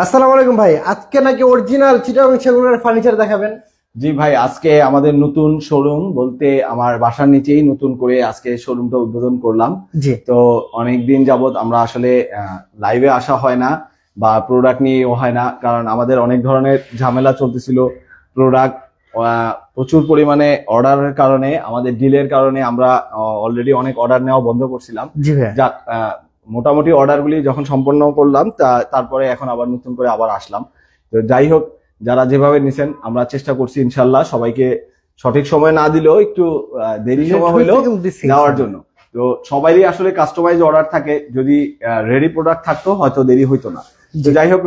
আসসালামু আলাইকুম ভাই, আজকে নাকি অরিজিনাল চিটাগাং সেগুনের ফার্নিচার দেখাবেন? জি ভাই, আজকে আমাদের নতুন শোরুম বলতে আমার বাসার নিচেই নতুন করে আজকে শোরুমটা উদ্বোধন করলাম। জি। তো অনেকদিন যাবত আমরা আসলে লাইভে আসা হয় না বা প্রোডাক্ট নিয়েও হয় না, কারণ আমাদের অনেক ধরনের ঝামেলা চলতেছিল। প্রোডাক্ট প্রচুর পরিমাণে অর্ডারের কারণে, আমাদের ডিলের কারণে আমরা অলরেডি অনেক অর্ডার নেওয়া বন্ধ করছিলাম। জি ভাই। যাক, মোটামুটি অর্ডারগুলি যখন সম্পন্ন করলাম তারপরে এখন আবার নতুন করে আবার আসলাম। তো যাই হোক, যারা যেভাবে নিছেন আমরা চেষ্টা করছি ইনশাল্লাহ সবাইকে সঠিক সময় না দিলেও একটু দেরি সময় হইলেও দেওয়ার জন্য। তো সবারই আসলে কাস্টমাইজ অর্ডার থাকে, যদি রেডি প্রোডাক্ট থাকতো হয়তো দেরি হইতো না। তো যাই হোক,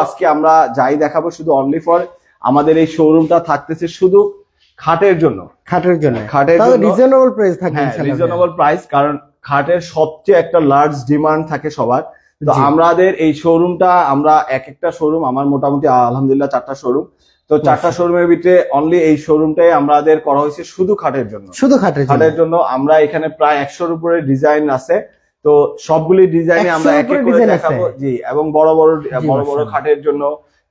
আজকে আমরা যাই দেখাবো শুধু অনলি ফর আমাদের এই শোরুমটা থাকতেছে শুধু খাটের জন্য। খাটের জন্য রিজনেবল প্রাইস থাকবে ইনশাআল্লাহ। রিজনেবল প্রাইস, কারণ খাটের সবচেয়ে একটা লার্জ ডিমান্ড থাকে সবার। তো আমাদের এই শোরুমটা, আমরা এক একটা শোরুম, আমার মোটামুটি আলহামদুলিল্লাহ 4টা শোরুম। তো 4টা শোরুমের ভিতরে অনলি এই শোরুমটাই আমাদের করা হয়েছে শুধু খাটের জন্য। শুধু খাটের জন্য আমরা এখানে প্রায় 100-র উপরে ডিজাইন আছে। তো সবগুলি ডিজাইনে আমরা এক এক করে দেখাবো। জি, এবং বড় বড় খাটের জন্য,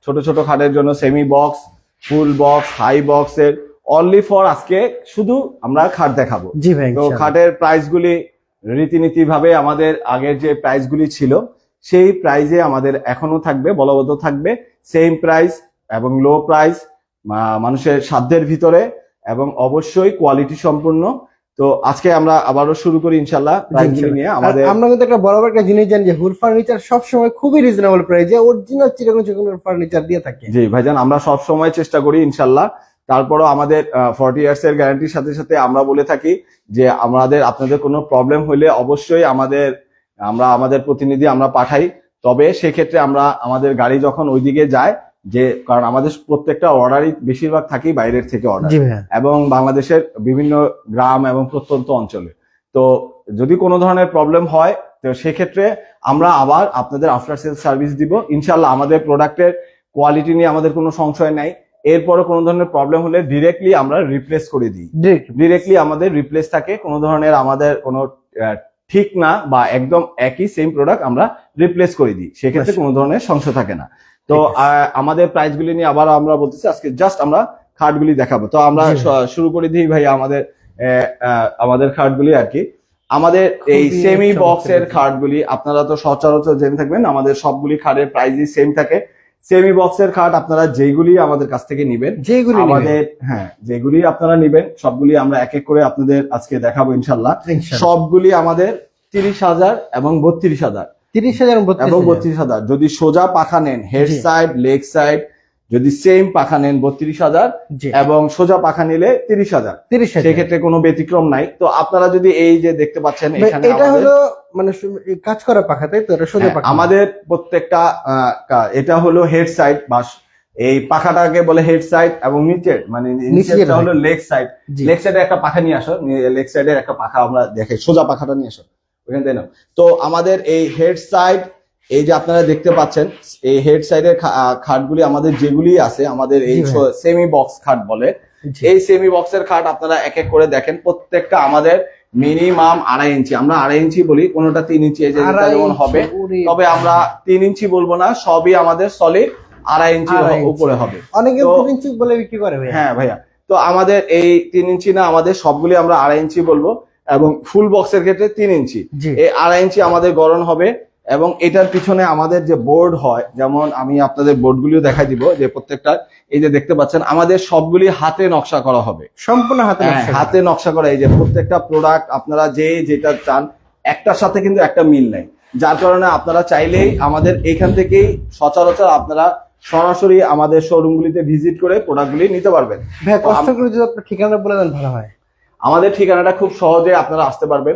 ছোট ছোট খাটের জন্য, semi box, full box, high বক্সের অনলি ফর আজকে শুধু আমরা খাট দেখাবো। জি ভাই। তো খাটের প্রাইসগুলি রীতিনীতি ভাবে আমাদের আগের যে প্রাইসগুলি ছিল সেই প্রাইজে আমাদের এখনো থাকবে, বলবৎ থাকবে সেম প্রাইস এবং লো প্রাইস, মানুষের সাধ্যের ভিতরে এবং অবশ্যই কোয়ালিটি সম্পূর্ণ। তো আজকে আমরা আবারও শুরু করি ইনশাআল্লাহ প্রাইসগুলি নিয়ে। আমরা কিন্তু একটা বরাবর একটা জিনিস জানি যে হুল ফার্নিচার সবসময় খুবই রিজনেবল প্রাইসে অরিজিনাল চিটাগাং সেগুনের ফার্নিচার দিয়ে থাকে। জি ভাইজান, আমরা সব সময় চেষ্টা করি ইনশাআল্লাহ। তারপরও আমাদের 40 ইয়ার্স এর গ্যারান্টির সাথে সাথে আমরা বলে থাকি যে আপনাদের কোনো প্রবলেম হলে অবশ্যই আমাদের প্রতিনিধি আমরা পাঠাই। তবে সেক্ষেত্রে আমাদের গাড়ি যখন ওইদিকে যায়, যে কারণ আমাদের প্রত্যেকটা অর্ডারই বেশিরভাগ থাকি বাইরের থেকে অর্ডার, এবং বাংলাদেশের বিভিন্ন গ্রাম এবং প্রত্যন্ত অঞ্চলে। তো যদি কোনো ধরনের প্রবলেম হয় তো সেক্ষেত্রে আমরা আবার আপনাদের আফটার সেল সার্ভিস দিব ইনশাআল্লাহ। আমাদের প্রোডাক্টের কোয়ালিটি নিয়ে আমাদের কোনো সংশয় নাই। এরপরে কোনো ধরনের প্রবলেম হলে ডিরেক্টলি আমরা রিপ্লেস করে দিই। ডিরেক্টলি আমাদের রিপ্লেস থাকে, কোনো ধরনের আমাদের কোনো ঠিক না বা একদম একই সেম প্রোডাক্ট আমরা রিপ্লেস করে দিই, সেক্ষেত্রে কোনো ধরনের সংশয় থাকে না। তো আমাদের প্রাইসগুলি নিয়ে আবার আমরা বলতেছি, আজকে জাস্ট আমরা খাটগুলি দেখাবো। তো আমরা শুরু করে দিই ভাই আমাদের খাটগুলি আর কি। আমাদের এই সেমি বক্সের খাটগুলি আপনারা তো সচরাচর জেনে থাকবেন, আমাদের সবগুলি খাটের প্রাইসই সেম থাকে। সেমি বক্সের খাট আপনারা যেগুলি আমাদের কাছ থেকে নিবেন, যেগুলি আপনারা নিবেন সবগুলি আমরা এক এক করে আপনাদের আজকে দেখাবো ইনশাল্লাহ। সবগুলি আমাদের 30,000 এবং 32,000, 30,000 এবং 32,000। যদি সোজা পাখা নেন, হেড সাইড, লেগ সাইড, যদি সেম পাখা নেন 32,000 এবং সোজা পাখা নিলে 30,000, সেক্ষেত্রে কোনো ব্যতিক্রম নাই। তো আপনারা যদি এই যে দেখতে পাচ্ছেন এখানে, এটা হলো মানে কাজ করা পাখা, তাই তো? এটা সোজা পাখা। আমাদের প্রত্যেকটা এটা হলো হেড সাইড, বা এই পাখাটাকে বলে হেড সাইড, এবং নিচেরটা হলো লেগ সাইড। লেগ সাইডে একটা পাখা নিয়ে আসো, লেগ সাইডের একটা পাখা আমরা দেখে, সোজা পাখাটা নিয়ে আসো ওখানে, তাই না? তো আমাদের এই হেড সাইড, এই যে আপনারা দেখতে পাচ্ছেন এই হেড সাইডের খাটগুলি আমাদের যেগুলি আছে, আমাদের এই সেমি বক্স খাট বলে, এই সেমি বক্সের খাট আপনারা এক এক করে দেখেন। প্রত্যেকটা আমাদের মিনিমাম 2.5 ইঞ্চি, আমরা 2.5 ইঞ্চি বলি, কোনোটা 3 ইঞ্চি যেমন হবে, তবে আমরা 3 ইঞ্চি বলবো না, সবই আমাদের সলিড 2.5 ইঞ্চি উপরে হবে। অনেকে 3 ইঞ্চি বলে বিক্রি করে ভাই। হ্যাঁ ভাইয়া, তো আমাদের এই 3 ইঞ্চি না, আমাদের সবগুলি আমরা 2.5 ইঞ্চি বলবো, এবং ফুল বক্সের ক্ষেত্রে 3 ইঞ্চি। এই 2.5 ইঞ্চি আমাদের গড়ন হবে। এবং এটার পিছনে আমাদের যে বোর্ড হয়, যেমন আমি আপনাদের বোর্ডগুলিও দেখাই দিব, যে প্রত্যেকটা এই যে দেখতে পাচ্ছেন আমাদের সবগুলি হাতে নকশা করা হবে, সম্পূর্ণ হাতে নকশা করা। এই যে প্রত্যেকটা প্রোডাক্ট আপনারা যেটা চান একটার সাথে কিন্তু একটা মিল নাই, যার কারণে আপনারা চাইলেই আমাদের এখান থেকেই সচরাচর আপনারা সরাসরি আমাদের শোরুমগুলিতে ভিজিট করে প্রোডাক্টগুলি নিতে পারবেন। কষ্ট করে যদি আপনার ঠিকানা বলে দেন ভালো হয়। আমাদের ঠিকানাটা খুব সহজে আপনারা আসতে পারবেন।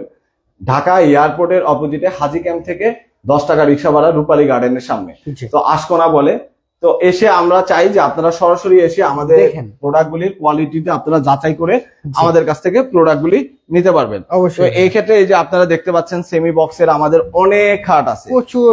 ঢাকা এয়ারপোর্টের অপোজিটে হাজি ক্যাম্প থেকে 10 টাকা রিক্সা ভাড়া, রূপালী গার্ডেনের সামনে, তো আশকোনা বলে। তো এসে আমরা চাই যে আপনারা সরাসরি এসে আমাদের প্রোডাক্টগুলির কোয়ালিটিতে আপনারা যাচাই করে আমাদের কাছ থেকে প্রোডাক্টগুলি নিতে পারবেন। তো এই ক্ষেত্রে এই যে আপনারা দেখতে পাচ্ছেন সেমি বক্সের আমাদের অনেক খাট আছে।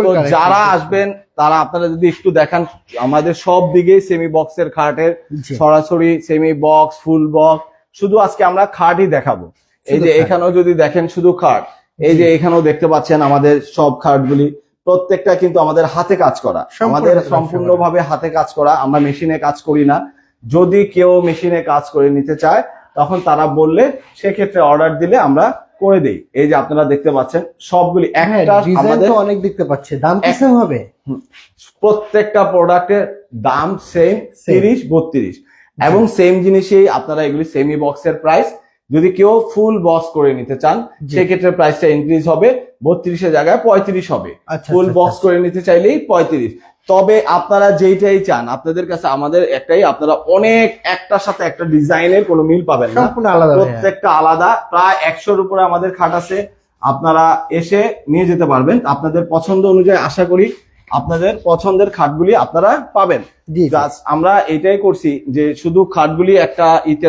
তো যারা আসবেন তারা আপনারা যদি একটু দেখান, আমাদের সব দিকেই সেমি বক্সের খাটের, সরাসরি সেমি বক্স, ফুল বক্স, শুধু আজকে আমরা খাটই দেখাবো। এই যে এখানেও যদি দেখেন শুধু খাট, এই যে এখানেও দেখতে পাচ্ছেন আমাদের সব খাটগুলি প্রত্যেকটা কিন্তু আমাদের হাতে কাজ করা, আমাদের সম্পূর্ণভাবে হাতে কাজ করা, আমরা মেশিনে কাজ করি না। যদি কেউ মেশিনে কাজ করে নিতে চায় তখন তারা বললে সেক্ষেত্রে অর্ডার দিলে আমরা করে দেই। এই যে আপনারা দেখতে পাচ্ছেন সবগুলি একটা আমাদের অনেক দেখতে পাচ্ছি, দাম কি সেম হবে? প্রত্যেকটা প্রোডাক্টের দাম সেম 30-32 এবং সেম জিনিসই আপনারা এগুলি সেমি বক্সের প্রাইস। যদি কেউ ফুল বক্স করে নিতে চান সেক্ষেত্রে প্রাইসটা ইনক্রিজ হবে, 32 এর জায়গায় 35 হবে। ফুল বক্স করে নিতে চাইলেই 35। তবে আপনারা যেইটাই চান, আপনাদের কাছে আমাদের একটাই, আপনারা অনেক একটার সাথে একটা ডিজাইনের কোনো মিল পাবেন না, প্রত্যেকটা আলাদা। প্রায় 100-র উপরে আমাদের খাট আছে, আপনারা এসে নিয়ে যেতে পারবেন আপনাদের পছন্দ অনুযায়ী। আশা করি আপনাদের পছন্দের খাটগুলি আপনারা পাবেন। আমরা এটাই করছি যে শুধু খাটগুলি একটা ইতে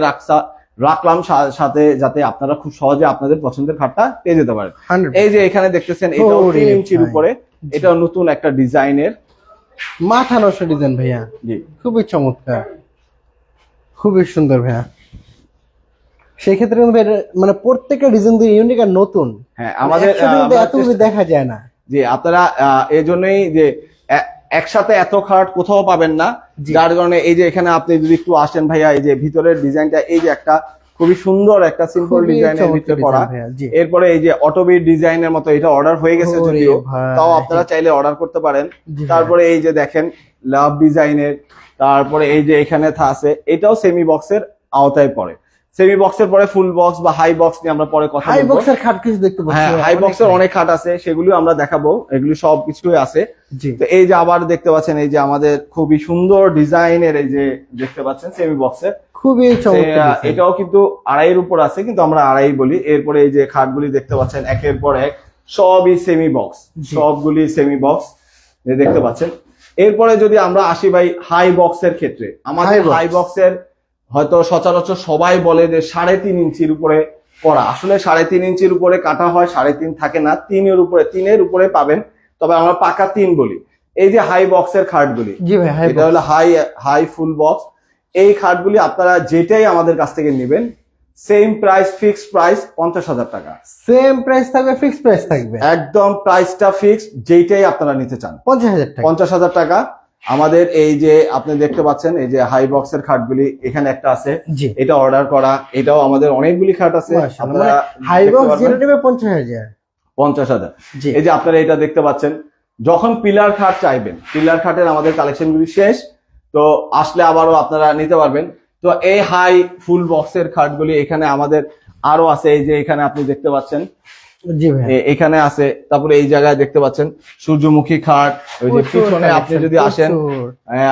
রাখলাম সাথে, যাতে আপনারা খুব সহজে আপনাদের পছন্দের খাটটা পেয়ে যেতে পারেন। এই যে এখানে দেখতেছেন এটাও 3 ইঞ্চির উপরে, এটাও নতুন একটা ডিজাইনের, মাথা নষ্ট ডিজাইন ভাইয়া। জি, খুবই চমৎকার, খুবই সুন্দর ভাইয়া। সেক্ষেত্রে মানে প্রত্যেকটা ডিজাইন দিয়ে ইউনিক আর নতুন। হ্যাঁ, আমাদের এতগুলো দেখা যায় না। জি, আপনারা এই জন্যই যে একসাথে এত খাট কোথাও পাবেন না, যার কারণে এই যে এখানে আপনি যদি একটু আসেন ভাইয়া, এই যে ভিতরের ডিজাইনটা, এই যে একটা খুবই সুন্দর একটা সিম্পল ডিজাইনের ভিতরে করা। এরপরে এই যে অটোবিট ডিজাইনের মতো, এটা অর্ডার হয়ে গেছে যদিও, তাও আপনারা চাইলে অর্ডার করতে পারেন। তারপরে এই যে দেখেন লাভ ডিজাইনের, তারপরে এই যে এখানে আছে, এটাও সেমি বক্সের আওতায় পড়ে। সেমি বক্সের পরে ফুল বক্স বা হাই বক্স নিয়ে আমরা পরে কথা বলবো। হাই বক্সের খাট কিছু দেখতে পাচ্ছি। হ্যাঁ, হাই বক্সের অনেক খাট আছে, সেগুলো আমরা দেখাবো, এগুলো সব কিছুই আছে। তো এই যে আবার দেখতে পাচ্ছেন, এই যে আমাদের খুবই সুন্দর ডিজাইনের, এই যে দেখতে পাচ্ছেন সেমি বক্সের, খুবই চমৎকার। এটাও কিন্তু 2.5-এর উপর আছে, কিন্তু আমরা 2.5 বলি। এরপরে এই যে খাটগুলি দেখতে পাচ্ছেন একের পর এক সবই সেমি বক্স, সবগুলি সেমি বক্স দেখতে পাচ্ছেন। এরপরে যদি আমরা আসি ভাই হাই বক্সের ক্ষেত্রে, আমাদের হাই বক্সের হয়তো সচরাচর সবাই বলে যে 3.5 ইঞ্চির উপরে করা, আসলে 3.5 ইঞ্চির উপরে কাটা হয়, 3.5 থাকে না, 3-এর উপরে পাবেন, তবে আমরা পাকা 3 বলি। এই যে হাই বক্সের খাটগুলি, এটা হলো হাই ফুল বক্স। এই খাটগুলি আপনারা যেটাই আমাদের কাছ থেকে নেবেন সেম প্রাইস, ফিক্সড প্রাইস 50,000 টাকা। সেম প্রাইস থাকবে, ফিক্সড প্রাইস থাকবে, একদম প্রাইসটা ফিক্সড, যেটাই আপনারা নিতে চান 50,000 টাকা। আমাদের এই যে আপনি দেখতে পাচ্ছেন, এই যে হাই বক্সের খাটগুলি এখানে একটা আছে, এটা অর্ডার করা, এটাও আমাদের অনেকগুলি খাট আছে। আপনারা হাই বক্স যেটা নেবে 50,000। এই যে আপনারা এটা দেখতে পাচ্ছেন, যখন পিলার খাট চাইবেন, পিলার খাটের আমাদের কালেকশনগুলি শেষ, তো আসলে আবারও আপনারা নিতে পারবেন। তো এই হাই ফুল বক্সের খাটগুলি এখানে আমাদের আরো আছে, এই যে এখানে আপনি দেখতে পাচ্ছেন, এখানে আছে। তারপরে এই জায়গায় দেখতে পাচ্ছেন সূর্যমুখী খাট, ওই যে পিছনে আপনি যদি আসেন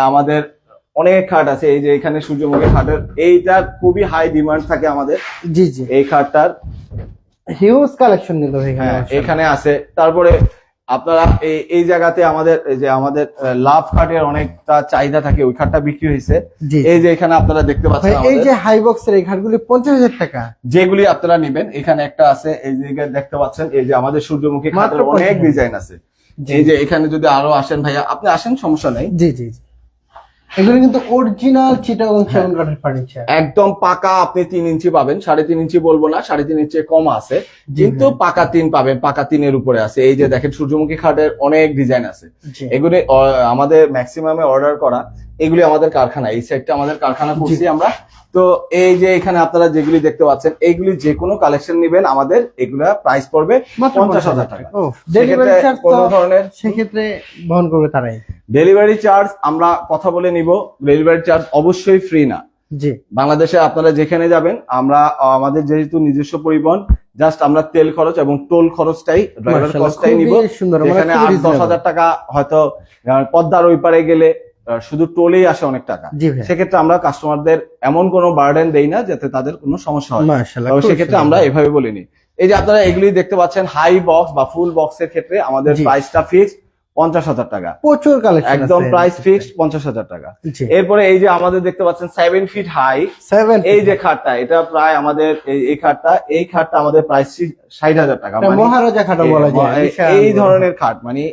আমাদের অনেক খাট আছে। এই যে এখানে সূর্যমুখী খাটের, এইটার খুবই হাই ডিমান্ড থাকে আমাদের। এই খাটটার হিউজ কালেকশন কিন্তু এখানে আছে। তারপরে আপনারা এই জায়গাতে আমাদের যে আমাদের লাভ খাটের অনেকটা চাহিদা থাকে, ওই খাটটা বিক্রি হয়েছে। এই যে এখানে আপনারা দেখতে পাচ্ছেন, এই যে হাই বক্সের এই খাটগুলি 50,000 টাকা, যেগুলি আপনারা নেবেন। এখানে একটা আছে, এই যে দেখতে পাচ্ছেন, এই যে আমাদের সূর্যমুখী খাটের অনেক ডিজাইন আছে। এই যে এখানে যদি আরো আসেন ভাইয়া, আপনি আসেন, সমস্যা নেই। এগুলো কিন্তু অরিজিনাল চিটাগং সেগুন কাঠের ফার্নিচার, একদম পাকা। আপনি 3 ইঞ্চি পাবেন, 3.5 ইঞ্চি বলবো না, 3.5 ইঞ্চি কম আছে, কিন্তু পাকা 3 পাবেন, পাকা 3-এর উপরে আছে। এই যে দেখেন সূর্যমুখী খাটের অনেক ডিজাইন আছে, এগুলি আমাদের ম্যাক্সিমামে অর্ডার করা, এগুলি আমাদের কারখানা, এই সাইডটা আমাদের কারখানা করছি আমরা। তো এই যে এখানে আপনারা যেগুলি দেখতে পাচ্ছেন, এইগুলি যে কোনো কালেকশন নেবেন আমাদের, এগুলা প্রাইস পড়বে 50,000 টাকা। ডেলিভারি চার্জ কোনো ধরনের সেক্ষেত্রে বহন করবে তারাই। ডেলিভারি চার্জ আমরা কথা বলে নিব, ডেলিভারি চার্জ অবশ্যই ফ্রি না। বাংলাদেশে আপনারা যেখানে যাবেন, আমরা আমাদের যেহেতু নিজস্ব পরিবহন, জাস্ট আমরা তেল খরচ এবং টোল খরচটাই, ড্রাইভার কস্টটাই নিব। এখানে 8-10,000 টাকা হয়তো পদ্মার ওই পারে গেলে শুধু টোলেই আসে অনেক টাকা। সেক্ষেত্রে আমরা কাস্টমারদের এমন কোনো বার্ডেন দেই না যাতে তাদের কোনো সমস্যা হয়, সেক্ষেত্রে আমরা এভাবে বলিনি। এই যে আপনারা এগুলি দেখতে পাচ্ছেন, হাই বক্স বা ফুল বক্সের ক্ষেত্রে আমাদের প্রাইসটা ফিক্সড 50,000 টাকা, প্রচুর কালেকশন, একদম প্রাইস ফিক্সড 50,000 টাকা। এরপরে এই যে আমাদের দেখতে পাচ্ছেন 7 ফিট হাই, এই যে খাটটা, এটা প্রায় আমাদের এই খাটটা আমাদের প্রাইস 60,000 টাকা, মহারাজা খাট বলা যায়। এই ধরনের খাট, মানে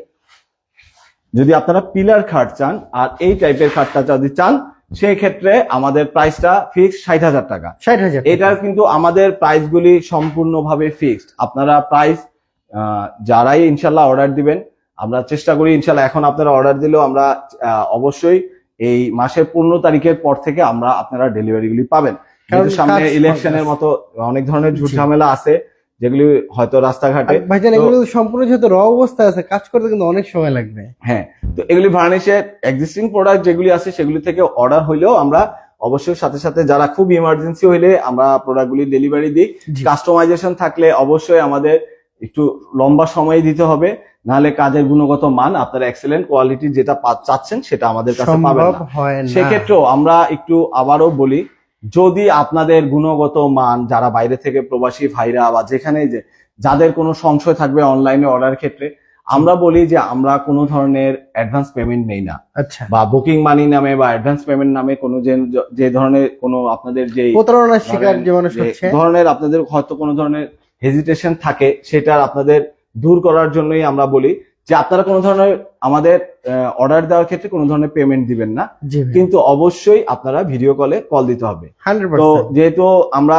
যদি আপনারা পিলার খাট চান আর এই টাইপের খাটটা যদি চান, সেই ক্ষেত্রে আমাদের প্রাইসটা ফিক্সড 60,000 টাকা। এটার কিন্তু আমাদের প্রাইসগুলি সম্পূর্ণভাবে ফিক্সড। আপনারা প্রাইস যারাই ইনশাল্লাহ অর্ডার দিবেন, আমরা চেষ্টা করি ইনশাল্লাহ। এখন আপনারা অর্ডার দিলেও আমরা অবশ্যই এই মাসের 15 তারিখের পর থেকে আমরা আপনারা ডেলিভারি গুলি পাবেন। কারণ সামনে কাজ ইলেকশনের মতো অনেক ধরনের ঝুট জি। ঝামেলা আছে, যেগুলি হয়তো রাস্তাঘাটে ভাইজান এগুলো সম্পূর্ণ যেহেতু র অবস্থা আছে, কাজ করতে কিন্তু অনেক সময় লাগবে। হ্যাঁ, তো এগুলি ভার্নিশের এক্সিস্টিং প্রোডাক্ট যেগুলি আছে সেগুলি থেকে অর্ডার হইলেও আমরা অবশ্যই সাথে সাথে যারা খুব ইমার্জেন্সি হইলে আমরা প্রোডাক্টগুলি ডেলিভারি দিই। জি। কাস্টমাইজেশন থাকলে অবশ্যই আমাদের একটু লম্বা সময় দিতে হবে, নাহলে কাজের গুণগত মান আপনারা এক্সেলেন্ট কোয়ালিটি যেটা চাচ্ছেন সেটা আমাদের কাছে পাবেন সম্ভব না। হয় না। সেক্ষেত্রেও আমরা একটু আবারও বলি, যদি আপনাদের গুণগত মান, যারা বাইরে থেকে প্রবাসী ভাইরা বা যেখানে যে যাদের কোনো সংশয় থাকবে অনলাইনে অর্ডার ক্ষেত্রে, আমরা বলি যে আমরা কোনো ধরনের অ্যাডভান্স পেমেন্ট নেই না, আচ্ছা, বা বুকিং মানি নামে বা অ্যাডভান্স পেমেন্ট নামে কোনো যে ধরনের কোনো আপনাদের যে প্রতারণার শিকার যে মানুষ হচ্ছে, ধরনের আপনাদের হয়তো কোনো ধরনের হেজিটেশন থাকে, সেটা আপনাদের দূর করার জন্যই আমরা বলি যে আপনারা কোনো ধরনের আমাদের অর্ডার দেওয়ার ক্ষেত্রে কোনো ধরনের পেমেন্ট দিবেন না, জি ভাই, কিন্তু অবশ্যই আপনারা ভিডিও কলে কল দিতে হবে। 100%। তো যেহেতু আমরা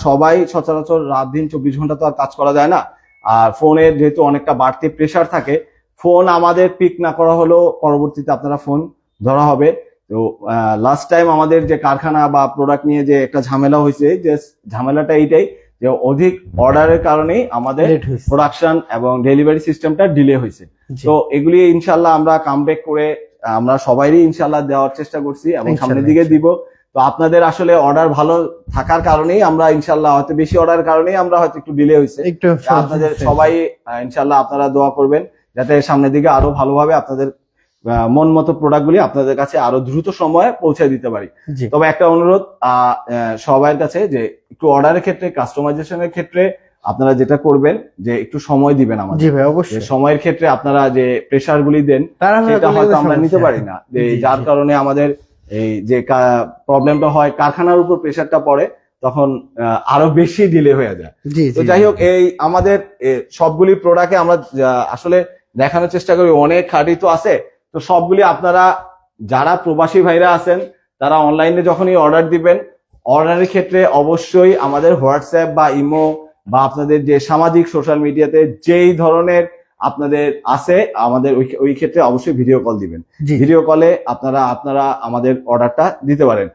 সবাই সচরাচর রাত দিন 24 ঘন্টা তো আর কাজ করা যায় না, আর ফোনের যেহেতু অনেকটা বাড়তি প্রেসার থাকে, ফোন আমাদের পিক না করা হলেও পরবর্তীতে আপনারা ফোন ধরা হবে। তো লাস্ট টাইম আমাদের যে কারখানা বা প্রোডাক্ট নিয়ে যে একটা ঝামেলা হয়েছে, যে ঝামেলাটা এইটাই যে অধিক অর্ডারের কারণেই আমাদের Late হয়েছে। প্রোডাকশন এবং ডেলিভারি সিস্টেমটা ডিলে হয়েছে। জি। তো এগুলি ইনশাল্লাহ আমরা কামব্যাক করে আমরা সবাইরই ইনশাল্লাহ দেওয়ার চেষ্টা করছি এবং সামনের দিকে দিব। তো আপনাদের আসলে অর্ডার ভালো থাকার কারণেই আমরা ইনশাল্লাহ, হয়তো বেশি অর্ডারের কারণেই আমরা হয়তো একটু ডিলে হয়েছে। একটু আপনাদের সবাই ইনশাল্লাহ আপনারা দোয়া করবেন যাতে সামনের দিকে আরো ভালোভাবে আপনাদের মন মতো প্রোডাক্ট গুলি আপনাদের কাছে আরো দ্রুত সময়ে পৌঁছে দিতে পারি। জি। তবে একটা অনুরোধ সবার কাছে, যে একটু অর্ডারের ক্ষেত্রে, কাস্টমাইজেশনের ক্ষেত্রে আপনারা যেটা করবেন যে একটু সময় দিবেন আমাদের। জি ভাই, যে অবশ্যই। সময়ের ক্ষেত্রে আপনারা যে প্রেসার গুলি দেন সেটা হয়তো আমরা নিতে পারি না, যে জি, যার জি। কারণে আমাদের এই যে প্রবলেমটা হয়, কারখানার উপর প্রেসারটা পড়ে, তখন আরো বেশি ডিলে হয়ে যায়। জি, তো জি, যাই হোক, এই আমাদের সবগুলি প্রোডাক্টে আমরা আসলে দেখানোর চেষ্টা করি, অনেক খাঁটি তো আছে। তো সবগুলি আপনারা যারা প্রবাসী ভাইরা আছেন তারা অনলাইনে যখনই অর্ডার দিবেন, অর্ডারের ক্ষেত্রে অবশ্যই আমাদের হোয়াটসঅ্যাপ বা ইমো বা আপনাদের যে সামাজিক সোশ্যাল মিডিয়াতে যেই ধরনের আপনাদের আছে, আমাদের ওই ক্ষেত্রে অবশ্যই ভিডিও কল দিবেন। জি। ভিডিও কলে আপনারা আমাদের অর্ডারটা দিতে পারেন।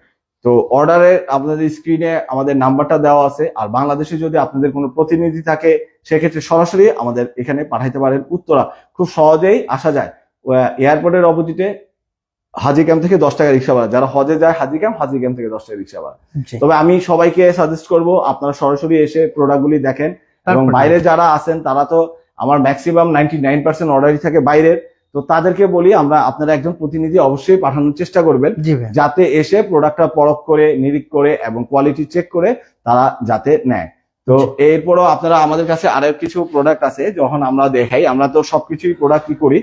তো অর্ডারের আপনাদের স্ক্রিনে আমাদের নাম্বারটা দেওয়া আছে। আর বাংলাদেশে যদি আপনাদের কোনো প্রতিনিধি থাকে, সেক্ষেত্রে সরাসরি আমাদের এখানে পাঠাইতে পারেন। উত্তরা খুব সহজেই আসা যায়। এয়ারপোর্টের অপোজিটে হাজি ক্যাম্প থেকে 10 টাকা রিক্সা ভাড়া, যারা হজে যায় হাজি ক্যাম্প থেকে 10 টাকা রিক্সা ভাড়া। জি। তবে আমি সবাইকে সাজেস্ট করব আপনারা সরাসরি এসে প্রোডাক্টগুলি দেখেন। এবং তারপরে বাইরে যারা আছেন তারা তো, আমার ম্যাক্সিমাম 99% অর্ডারই থাকে বাইরের, তো তাদেরকে বলি আপনারা একজন প্রতিনিধি অবশ্যই পাঠানোর চেষ্টা করবেন, জি ভাই, যাতে এসে প্রোডাক্টটা পরখ করে, নিরীক্ষ করে এবং কোয়ালিটি চেক করে তারা যাতে নেয়। তো এরপরও আপনারা আমাদের কাছে আরো কিছু প্রোডাক্ট আছে, যখন আমরা দেখাই, আমরা তো সবকিছুই প্রোডাক্ট কি করি।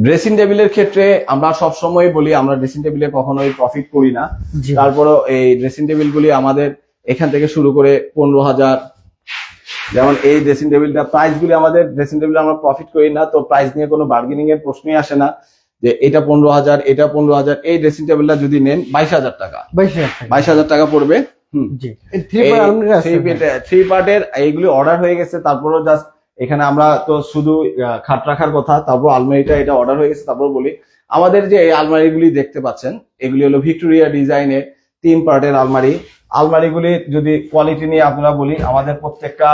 ড্রেসিং টেবিলের ক্ষেত্রে আমরা সবসময় বলি আমরা ড্রেসিং টেবিলে কখনোই প্রফিট করি না। জি। তারপরও এই ড্রেসিং টেবিল গুলি আমাদের এখান থেকে শুরু করে 15,000, যেমন এই ড্রেসিং টেবিলটা প্রাইস গুলি, আমাদের ড্রেসিং টেবিল আমরা প্রফিট করি না, তো প্রাইস নিয়ে কোনো বার্গেনিং এর প্রশ্নই আসে না যে এটা 15,000, এটা 15,000। এই ড্রেসিং টেবিলটা যদি নেন 22,000 টাকা, 22,000 টাকা পড়বে। জি। 3 পার্টের এইগুলি অর্ডার হয়ে গেছে। তারপরও জাস্ট এখানে আমরা তো শুধু খাট রাখার কথা, তারপর আলমারিটা এটা অর্ডার হয়ে গেছে। তারপর বলি, আমাদের যে এই আলমারিগুলি দেখতে পাচ্ছেন, এগুলি হলো ভিক্টোরিয়া ডিজাইনের 3 পার্টের আলমারি। আলমারিগুলি যদি কোয়ালিটি নিয়ে আপনারা বলি, আমাদের প্রত্যেকটা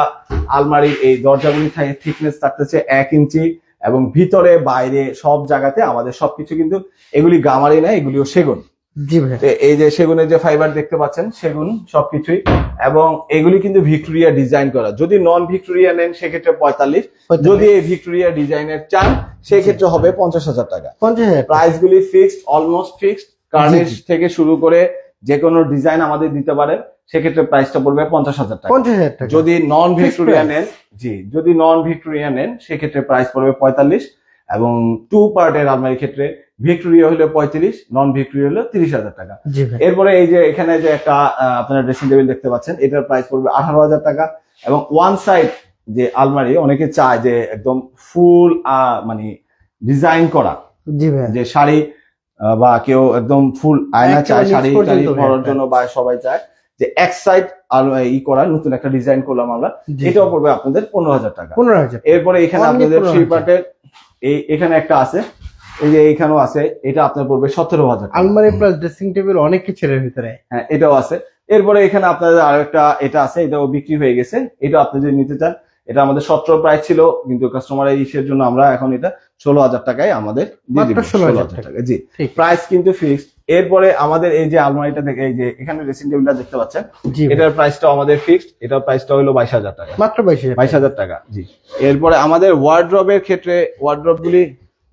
আলমারির এই দরজাগুলি থিকনেস থাকতেছে 1 ইঞ্চি, এবং ভিতরে বাইরে সব জায়গাতে আমাদের সবকিছু কিন্তু, এগুলি গামারি না, এগুলিও সেগুন। জি ভাই। এই যে সেগুনের যে ফাইবার দেখতে পাচ্ছেন, সেগুন সবকিছুই, এবং এগুলি কিন্তু ভিক্টোরিয়া ডিজাইন করা। যদি নন ভিক্টোরিয়া নেন সেক্ষেত্রে 45, যদি এই ভিক্টোরিয়া ডিজাইনের চান সেক্ষেত্রে হবে 50,000 টাকা। 50,000। প্রাইস গুলি ফিক্সড, অলমোস্ট ফিক্সড। কার্নিশ থেকে শুরু করে যে কোনো ডিজাইন আমাদের দিতে পারেন, সেক্ষেত্রে প্রাইসটা পড়বে 50,000 টাকা। 50,000 টাকা। যদি নন ভিক্টোরিয়া নেন, যদি নন ভিক্টোরিয়া নেন সেক্ষেত্রে প্রাইস পড়বে 45, এবং 2 পার্টের আলমারির ক্ষেত্রে ভিক্টোরিয়া হলে 35, নন ভিক্টোরিয়া হলে 30,000 টাকা। জি ভাই। এরপরে এই যে এখানে যে একটা আপনারা ড্রেসিং টেবিল দেখতে পাচ্ছেন, এটার প্রাইস পড়বে 18,000 টাকা। এবং ওয়ান সাইড যে আলমারি, অনেকে চায় যে একদম ফুল মানে ডিজাইন করা, জি ভাই। যে শাড়ি বা কেউ একদম ফুল আয়না চায় শাড়ি নিচ পর্যন্ত পরার একটা। জন্য, বা সবাই চায়, যে এক সাইড আর ই করা নতুন একটা ডিজাইন করলাম আমরা, জি। এটাও পড়বে আপনাদের 15,000 টাকা। 15,000। এরপরে এখানে Only আপনাদের 15,000 থ্রি পার্টের এখানে একটা আছে, এই যে এইখানেও আছে, এটা আপনার পড়বে 17,000 টাকা। আলমারি প্লাস ড্রেসিং টেবিল অনেক কিছু এর ভিতরে। হ্যাঁ এটাও আছে। এরপরে এখানে আপনাদের আরেকটা এটা আছে, এটাও বিক্রি হয়ে গেছে, এটা আপনি যদি নিতে চান, এটা আমাদের 17 প্রাইস ছিল, কিন্তু কাস্টমারের ইসের জন্য আমরা এখন এটা 16,000 টাকায় আমাদের দিয়ে দিব। মাত্র 16,000 টাকা, জি ঠিক। প্রাইস কিন্তু ফিক্সড। এরপরে আমাদের এই যে আলমারিটা থেকে এই যে এখানে ড্রেসিং টেবিলটা দেখতে পাচ্ছেন, জি ভাই। এটার প্রাইসটাও আমাদের ফিক্সড, এটার প্রাইসটা হলো 22,000 টাকা। মাত্র 22,000। 22,000 টাকা, জি। এরপরে আমাদের ওয়ার্ড্রবের ক্ষেত্রে ওয়ার্ড্রব গুলি,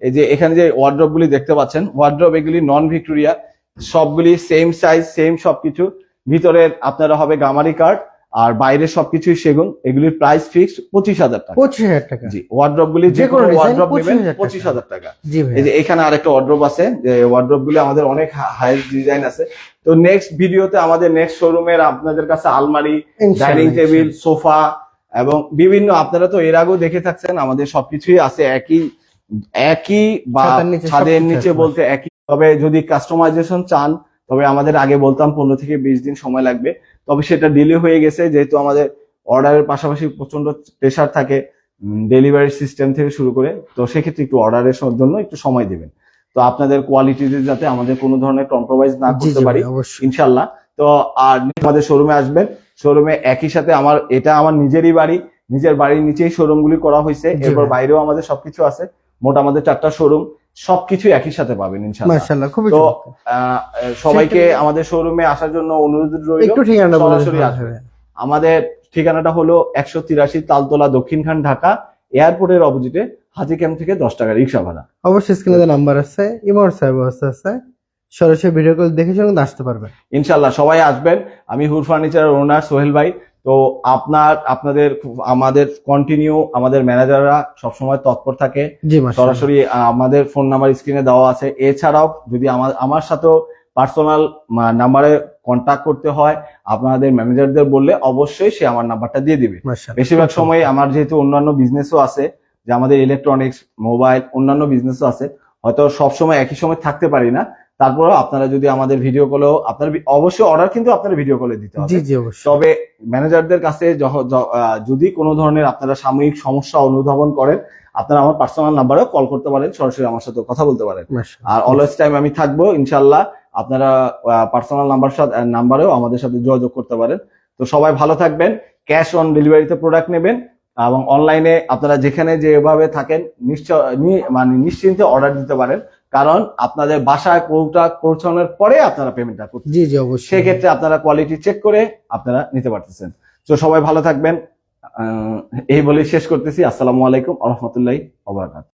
এই যে এখানে যে ওয়ার্ড্রব গুলি দেখতে পাচ্ছেন, ওয়ার্ড্রব এগুলি নন ভিক্টোরিয়া, সবগুলি সেম সাইজ সেম সবকিছু, ভিতরের আপনারা হবে গামারি কাঠ আর বাইরের সবকিছুই সেগুন, এগুলির প্রাইস ফিক্সড 25,000 টাকা। 25,000 টাকা। জি ওয়ার্ড্রব গুলি যে যে কোনো কোনো design ওয়ার্ড্রব নেবেন 25,000 টাকা। 25,000 টাকা। জি ভাই। এই যে এখানে আরেকটা ওয়ার্ড্রব আছে, যে ওয়ার্ড্রব গুলি আমাদের অনেক হাই ডিজাইন আছে। তো নেক্সট ভিডিওতে আমাদের নেক্সট শোরুমের আপনাদের কাছে আলমারি, ইনশাআল্লাহ, ডাইনিং টেবিল, সোফা এবং বিভিন্ন, আপনারা তো এর আগেও দেখে থাকছেন, আমাদের সবকিছুই আছে একই বা ছাদের নিচে ছাদের সবকিছু নিচে আছে। বলতে একই। তবে যদি কাস্টমাইজেশন চান, তবে আমাদের আগে বলতাম 15 থেকে 20 দিন সময় লাগবে, তবে সেটা ডিলে হয়ে গেছে, যেহেতু আমাদের অর্ডারের পাশাপাশি প্রচন্ড প্রেশার থাকে ডেলিভারি সিস্টেম থেকে শুরু করে, তো সেক্ষেত্রে একটু অর্ডারের জন্য একটু সময় দিবেন। তো আপনাদের কোয়ালিটিতে যাতে আমাদের কোনো ধরনের কম্প্রোমাইজ না জি করতে জি পারি ভাই, অবশ্যই। ইনশাল্লাহ। তো আর আমাদের শোরুমে আসবেন, শোরুমে একই সাথে এটা আমার নিজেরই বাড়ি, নিজের বাড়ির নিচেই শোরুম গুলি করা হয়েছে, জি এরপর ভাই। বাইরেও আমাদের সবকিছু আছে, মোট আমাদের 4টা শোরুম, সবকিছু একই সাথে পাবেন ইনশাল্লাহ। মাশাআল্লাহ, খুবই তো চমৎকার। সবাইকে আমাদের শোরুমে আসার জন্য অনুরোধ রইল, একটু ঠিকানাটা বলে সরাসরি দিন। আসবেন। আমাদের ঠিকানাটা হলো 183 তালতলা, দক্ষিণখান, ঢাকা। এয়ারপোর্টের অপোজিটে, হাজি ক্যাম্প থেকে 10 টাকা রিক্সা ভাড়া। অবশ্যই স্ক্রিনে নাম্বার আছে, ইমোর সাহেব আছে, সরাসরি ভিডিও কল দেখে শুনে আসতে পারবেন। ইনশাল্লাহ সবাই আসবেন। আমি হুর ফার্নিচারের ওনার সোহেল ভাই। তো আমাদের কন্টিনিউ আমাদের ম্যানেজাররা সবসময় তৎপর থাকে, জি মাশাআল্লাহ। সরাসরি আমাদের ফোন নাম্বার স্ক্রিনে দেওয়া আছে। এছাড়াও যদি আমার সাথেও পার্সোনাল নাম্বারে কন্ট্যাক্ট করতে হয়, আপনাদের ম্যানেজারদের বললে অবশ্যই সে আমার নাম্বারটা দিয়ে দিবে। মাশাআল্লাহ। বেশিরভাগ সময় আমার যেহেতু অন্যান্য বিজনেসও আছে, যে আমাদের ইলেকট্রনিক্স, মোবাইল, অন্যান্য বিজনেসও আছে, হয়তো সব সময় একই সময় থাকতে পারি না, তারপরেও আপনারা যদি আমাদের ভিডিও কলেও, আপনার অবশ্যই অর্ডার কিন্তু আপনার ভিডিও কলে দিতে হবে। জি জি অবশ্যই। তবে ম্যানেজারদের কাছে যদি কোনো ধরনের আপনারা সাময়িক সমস্যা অনুধাবন করেন, আপনারা আমার পার্সোনাল নাম্বারেও কল করতে পারেন, সরাসরি আমার সাথে কথা বলতে পারেন। মাশাআল্লাহ। আর অলওয়েজ টাইম আমি থাকবো ইনশাল্লাহ। আপনারা পার্সোনাল নাম্বারেও আমাদের সাথে যোগাযোগ করতে পারেন। তো সবাই ভালো থাকবেন। ক্যাশ অন ডেলিভারিতে প্রোডাক্ট নেবেন এবং অনলাইনে আপনারা যেখানে যেভাবে থাকেন নিশ্চিন্তে অর্ডার দিতে পারেন, কারণ আপনাদের বাসায় পৌঁছানোর পরে আপনারা পেমেন্টটা করছেন। জি জি অবশ্যই। সেক্ষেত্রে আপনারা কোয়ালিটি চেক করে আপনারা নিতে পারতেছেন। তো সবাই ভালো থাকবেন, এই বলেই শেষ করতেছি। আসসালামু আলাইকুম ওয়া রাহমাতুল্লাহি ওয়া বারাকাতুহু।